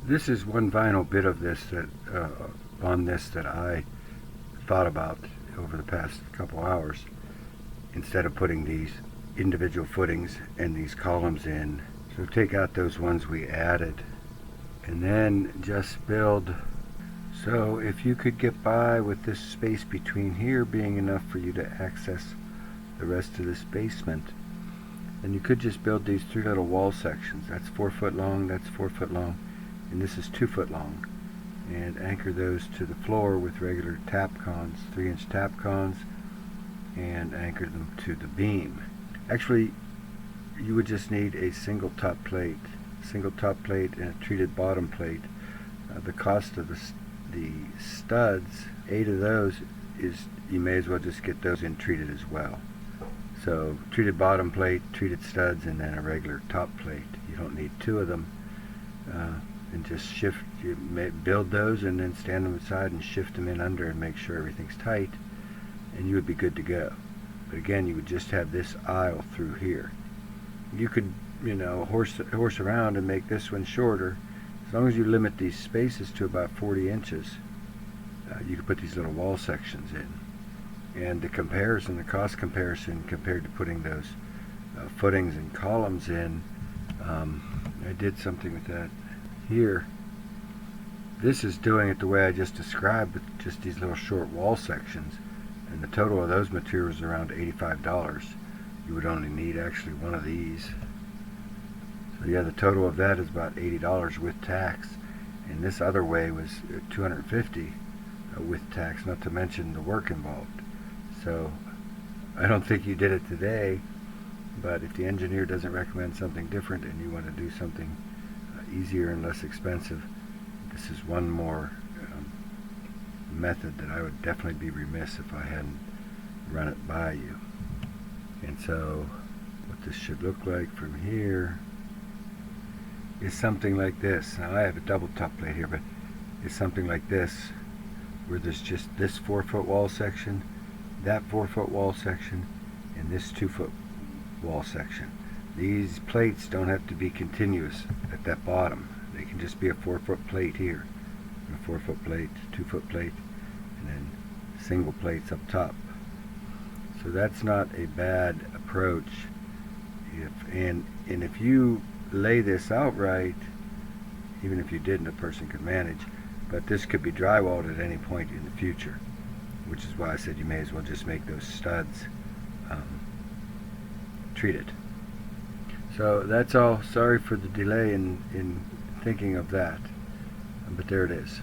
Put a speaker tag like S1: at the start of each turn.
S1: This is one final bit of this that on this that I thought about over the past couple hours. Instead of putting these individual footings and these columns in, so take out those ones we added and then just build. So if you could get by with this space between here being enough for you to access the rest of this basement, then you could just build these 3 little wall sections. That's 4 foot long, that's 4 foot long, and this is 2 foot long, and anchor those to the floor with regular tapcons, 3-inch tapcons, and anchor them to the beam. Actually, you would just need a single top plate and a treated bottom plate. The cost of the studs, 8 of those, is you may as well just get those in treated as well. So treated bottom plate, treated studs, and then a regular top plate. You don't need 2 of them. And just shift, build those and then stand them aside and shift them in under and make sure everything's tight, and you would be good to go. But again, you would just have this aisle through here. You could, horse around and make this one shorter. As long as you limit these spaces to about 40 inches, you can put these little wall sections in. And the cost comparison compared to putting those footings and columns in, I did something with that here. This is doing it the way I just described, with just these little short wall sections, and the total of those materials is around $85. You would only need actually one of these. So yeah, the total of that is about $80 with tax, and this other way was $250 with tax, not to mention the work involved. So I don't think you did it today, but if the engineer doesn't recommend something different and you want to do something easier and less expensive, this is one more method that I would definitely be remiss if I hadn't run it by you. And so what this should look like from here is something like this. Now I have a double top plate here, but it's something like this, where there's just this 4 foot wall section, that 4 foot wall section, and this 2 foot wall section. These plates don't have to be continuous at that bottom. They can just be a 4 foot plate here, and a 4 foot plate, 2 foot plate, and then single plates up top. So that's not a bad approach. If you lay this out right, even if you didn't, a person could manage, but this could be drywalled at any point in the future, which is why I said you may as well just make those studs treated. So that's all. Sorry for the delay in thinking of that, but there it is.